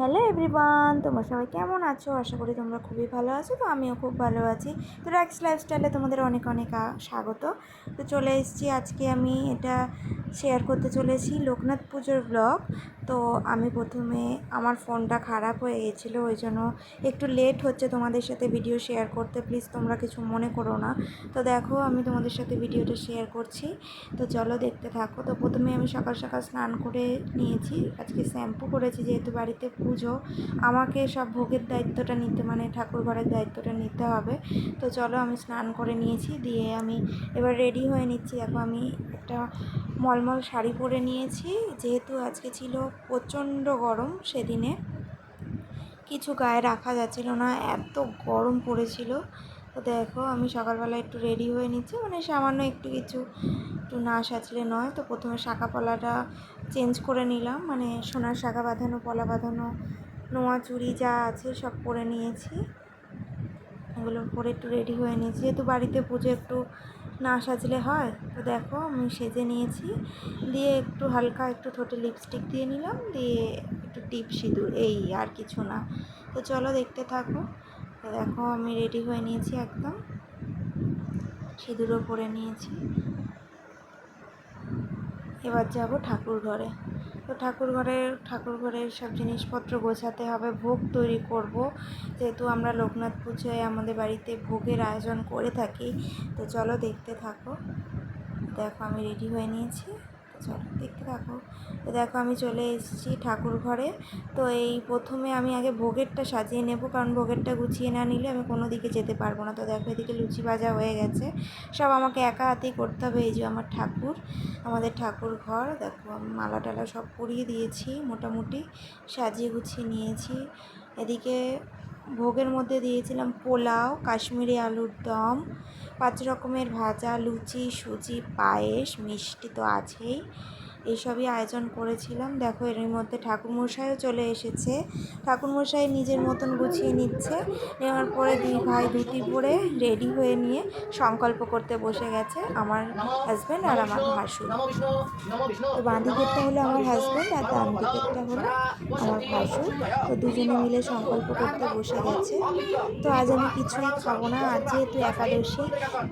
Hello everyone, তোমরা সবাই কেমন আছো? আশা করি তোমরা খুবই ভালো আছো। তো আমিও খুব ভালো আছি। তো র্যাক্স লাইফস্টাইলে তোমাদের অনেক অনেক স্বাগত। তো চলে এসেছি, আজকে আমি এটা শেয়ার করতে চলেছি লোকনাথ পুজোর ব্লগ। তো আমি প্রথমে আমার ফোনটা খারাপ হয়ে গেছিলো, ওই জন্য একটু লেট হচ্ছে তোমাদের সাথে ভিডিও শেয়ার করতে। প্লিজ তোমরা কিছু মনে করো না। তো দেখো আমি তোমাদের সাথে ভিডিওটা শেয়ার করছি, তো চলো দেখতে থাকো। তো প্রথমে আমি সকাল সকাল স্নান করে নিয়েছি, আজকে শ্যাম্পু করেছি যেহেতু বাড়িতে পুজো, আমাকে সব ভোগের দায়িত্বটা নিতে মানে ঠাকুর ঘরের দায়িত্বটা নিতে হবে। তো চলো আমি স্নান করে নিয়েছি, দিয়ে আমি এবার রেডি হয়ে নিচ্ছি। দেখো আমি একটা মলমল শাড়ি পরে নিয়েছি, যেহেতু আজকে ছিল প্রচণ্ড গরম, সেদিনে কিছু গায়ে রাখা যাচ্ছিল না, এত গরম পড়েছিল। তো দেখো আমি সকালবেলা একটু রেডি হয়ে নিচ্ছি, মানে সামান্য একটু না সাজলে নয়। তো প্রথমে শাঁখা পলাটা চেঞ্জ করে নিলাম, মানে সোনার শাঁখা বাঁধানো, পলা বাঁধানো, নোয়া চুড়ি যা আছে সব পরে নিয়েছি। এগুলো পরে একটু রেডি হয়ে নিয়েছি, যেহেতু বাড়িতে পুজো একটু না সাজলে হয়। তো দেখো আমি সেজে নিয়েছি, দিয়ে একটু হালকা একটু ঠোঁটে লিপস্টিক দিয়ে নিলাম, দিয়ে একটু টিপ সিঁদুর, এই আর কিছু না। তো চলো দেখতে থাকো। তো দেখো আমি রেডি হয়ে নিয়েছি, একদম সিঁদুরও পরে নিয়েছি। এবার যাব ঠাকুর ঘরে। তো ঠাকুর ঘরের সব জিনিসপত্র গোছাতে হবে, ভোগ তৈরি করব, যেহেতু আমরা লোকনাথ পুজোয় আমাদের বাড়িতে ভোগের আয়োজন করে থাকি। তো চলো দেখতে থাকো। দেখো আমি রেডি হয়ে নিয়েছি, চলো দেখতে থাকো। তো দেখো আমি চলে এসেছি ঠাকুর ঘরে। তো এই প্রথমে আমি আগে ভোগেরটা সাজিয়ে নেব, কারণ ভোগেরটা গুছিয়ে না নিলে আমি কোনো দিকে যেতে পারবো না। তো দেখো এদিকে লুচি ভাজা হয়ে গেছে, সব আমাকে একা হাতেই করতে হবে। এই যে আমার ঠাকুর, আমাদের ঠাকুর ঘর, দেখো আমি মালা টালা সব পরিয়ে দিয়েছি, মোটামুটি সাজিয়ে গুছিয়ে নিয়েছি। এদিকে ভোগের মধ্যে দিয়েছিলাম পোলাও, কাশ্মীরি আলুর দম, 5 রকমের ভাজা, লুচি, সুজি, পায়েস, মিষ্টি তো আছেই, এইসবই আয়োজন করেছিলাম। দেখো এর মধ্যে ঠাকুরমশাইও চলে এসেছে, ঠাকুরমশাই নিজের মতন গুছিয়ে নিচ্ছে। নেওয়ার পরে দুই ভাই ধুতি পরে রেডি হয়ে নিয়ে সংকল্প করতে বসে গেছে, আমার হাজব্যান্ড আর আমার ভাসুর। তো বাঁ দিকেরটা হলো আমার হাজব্যান্ড আর ডান দিকেরটা হলো আমার ভাসুর। তো দুজনে মিলে সংকল্প করতে বসে গেছে। তো আজ আমি কিছুই খাবো না, আজ যেহেতু একাদশী,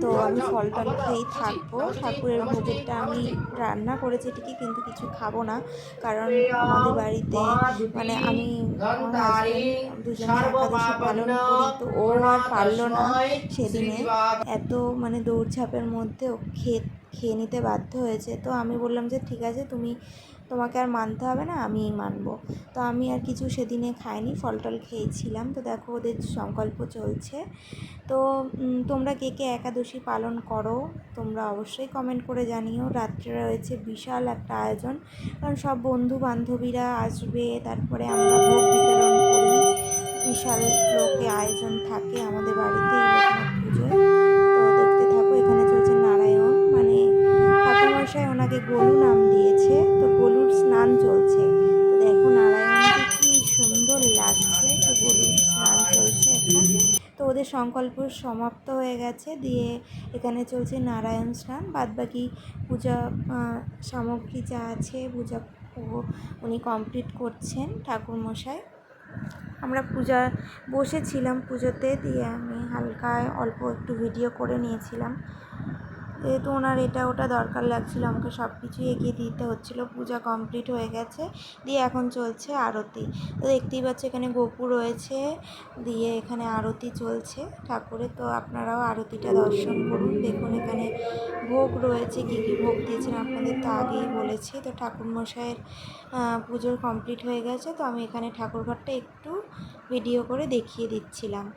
তো আমি ফল টল খেয়েই থাকবো। ঠাকুরের ভোগেরটা আমি রান্না করেছি ঠিকই, কিন্তু কিছু খাবো না, কারণ আমাদের বাড়িতে মানে আমি আমার হাজব্যান্ড দুজনে একাদশী পালন করি। তো ও আর পারলো না সেদিনে, এত মানে দৌড়ঝাঁপের মধ্যে ও খেয়ে নিতে বাধ্য হয়েছে। তো আমি বললাম যে ঠিক আছে, তোমাকে আর মানতে হবে না, আমিই মানবো। তো আমি আর কিছু সেদিনে খাইনি, ফল টল খেয়েছিলাম। তো দেখো ওদের সংকল্প চলছে। তো তোমরা কে কে একাদশী পালন করো তোমরা অবশ্যই কমেন্ট করে জানিও। রাত্রে রয়েছে বিশাল একটা আয়োজন, কারণ সব বন্ধু বান্ধবীরা আসবে, তারপরে আমরা ভোগ বিতরণ করি, বিশাল লোকে আয়োজন থাকে আমাদের বাড়িতে এই লোকনাথ পুজোয়। তো দেখতে থাকো, এখানে চলছে নারায়ণ, মানে ঠাকুরমশাই ওনাকে গরু নাম দিয়েছে, তো গরুর স্নান চলছে। তো দেখো নারায়ণকে কি সুন্দর লাগছে, তো গরুর স্নান চলছে এখন। তো ওদের সংকল্প সমাপ্ত হয়ে গেছে, দিয়ে এখানে চলছে নারায়ণ স্নান। বাদবাকি পূজা সামগ্রী যা আছে পূজা উনি কমপ্লিট করছেন ঠাকুরমশাই। আমরা বসেছিলাম পুজোতে, দিয়ে আমি হালকা অল্প একটু ভিডিও করে নিয়েছিলাম, যেহেতু ওনার এটা ওটা দরকার লাগছিলো, আমাকে সব কিছুই এগিয়ে দিতে হচ্ছিলো। পূজা কমপ্লিট হয়ে গেছে, দিয়ে এখন চলছে আরতি। তো দেখতেই পাচ্ছ এখানে গোপু রয়েছে, দিয়ে এখানে আরতি চলছে ঠাকুরের। তো আপনারাও আরতিটা দর্শন করুন। দেখুন এখানে ভোগ রয়েছে, কী কী ভোগ দিয়েছেন আপনাদের তো আগেই বলেছি। তো ঠাকুরমশাইয়ের পুজোর কমপ্লিট হয়ে গেছে, তো আমি এখানে ঠাকুরঘরটা একটু ভিডিও করে দেখিয়ে দিচ্ছিলাম।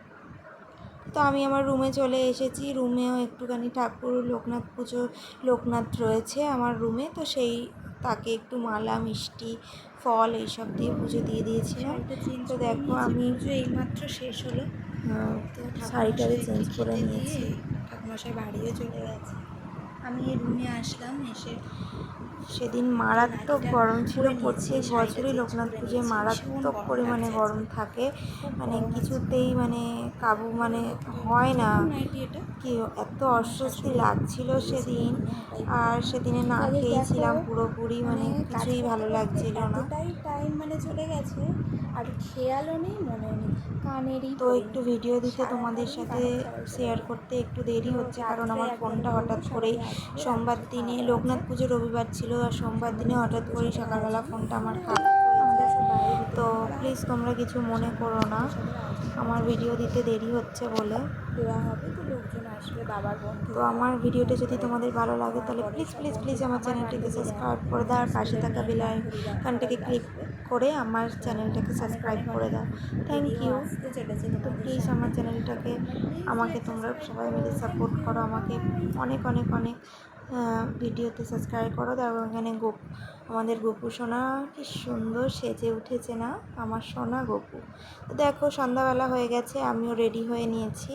তো আমি আমার রুমে চলে এসেছি, রুমেও একটুখানি ঠাকুর লোকনাথ রয়েছে আমার রুমে, তো তাকে একটু মালা, মিষ্টি, ফল এইসব দিয়ে পুজো দিয়ে দিয়েছিলাম। তো দেখো আমি এইমাত্র শেষ হলো, তো শাড়িটারে চেঞ্জ করে নিয়েছি, ঠাকুরমশাই বাড়িও চলে গেছে। আমি রুমে আসলাম, এসে সেদিন মারাত্মক গরম ছিল, প্রত্যেক বছরই লোকনাথ পুজোয় মারাত্মক পরিমাণে গরম থাকে, মানে কিছুতেই মানে কাবু মানে হয় না, কি এত অস্বস্তি লাগছিল সেদিন। আর সেদিনে না খেয়েছিলাম পুরোপুরি, মানে কিছুই ভালো লাগছিল না। টাইম মানে চলে গেছে, আর খেয়ালও নেই, মনেও নেই, কানেরই তো একটু ভিডিও দিতে তোমাদের সাথে শেয়ার করতে একটু দেরি হচ্ছে, কারণ আমার ফোনটা হঠাৎ করেই সোমবার দিনে লোকনাথ পুজো রবিবার ছিল, আর সোমবার দিনে হঠাৎ করেই সকালবেলা ফোনটা আমার খারাপ হয়েছে। তো প্লিজ তোমরা কিছু মনে করো না, আমার ভিডিও দিতে দেরি হচ্ছে বলে। দেওয়া হবে, তো লোকজন আসবে, বাবার বন্ধু। তো আমার ভিডিওটা যদি তোমাদের ভালো লাগে তাহলে প্লিজ প্লিজ প্লিজ আমার চ্যানেলটাকে সাবস্ক্রাইব করে দাও, আর পাশে থাকা বেল আইকনটাকে ক্লিক করে আমার চ্যানেলটাকে সাবস্ক্রাইব করে দাও। Thank you. তো প্লিজ আমার চ্যানেলটাকে আমাকে তোমরা সবাই মিলে সাপোর্ট করো, আমাকে অনেক অনেক অনেক ভিডিওতে সাবস্ক্রাইব করো। দেখো এখানে আমাদের গপু সোনা কি সুন্দর সেজে উঠেছে না, আমার সোনা গপু। তো দেখো সন্ধ্যাবেলা হয়ে গেছে, আমিও রেডি হয়ে নিয়েছি।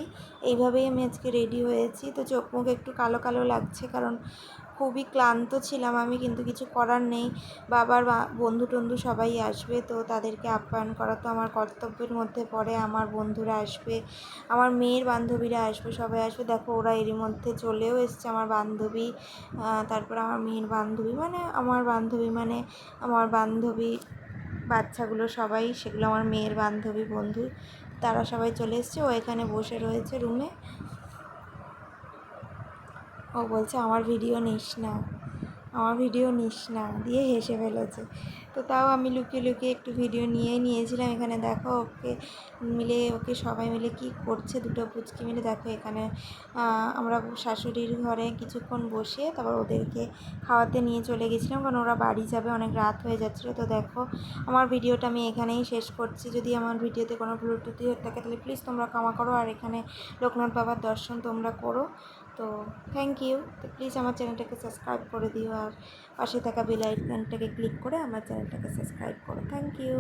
এইভাবেই আমি আজকে রেডি হয়েছি। তো চোখ মুখ একটু কালো কালো লাগছে, কারণ খুবই ক্লান্ত ছিলাম আমি, কিন্তু কিছু করার নেই। বাবার বন্ধু টন্ধু সবাই আসবে, তো তাদেরকে আপ্যায়ন করা তো আমার কর্তব্যের মধ্যে পড়ে। আমার বন্ধুরা আসবে, আমার মেয়ের বান্ধবীরা আসবে, সবাই আসবে। দেখো ওরা এরই মধ্যে চলেও এসছে, আমার বান্ধবী, তারপর আমার মেয়ের বান্ধবী, মানে আমার বান্ধবী বাচ্চাগুলো সবাই, সেগুলো আমার মেয়ের বান্ধবী বন্ধু, তারা সবাই চলে এসছে। ও এখানে বসে রয়েছে রুমে, ও বলছে আমার ভিডিও নিস না, আমার ভিডিও নিস না, দিয়ে হেসে ফেলেছে। তো তাও আমি লুকিয়ে লুকিয়ে একটু ভিডিও নিয়েছিলাম। এখানে দেখো ওকে সবাই মিলে কি করছে, দুটো পুচকি মিলে। দেখো এখানে আমরা শাশুড়ির ঘরে কিছুক্ষণ বসে তারপর ওদেরকে খাওয়াতে নিয়ে চলে গেছিলাম, কারণ ওরা বাড়ি যাবে, অনেক রাত হয়ে যাচ্ছিলো। তো দেখো আমার ভিডিওটা আমি এখানেই শেষ করছি। যদি আমার ভিডিওতে কোনো ভুল ত্রুটি হয়ে থাকে তাহলে প্লিজ তোমরা ক্ষমা করো, আর এখানে লোকনাথ বাবার দর্শন তোমরা করো। তো থ্যাংক ইউ। তো প্লিজ আমার চ্যানেলটাকে সাবস্ক্রাইব করে দিও, আর পাশে থাকা বেল আইকনটাকে ক্লিক করে আমার চ্যানেলটাকে সাবস্ক্রাইব করো। Thank you.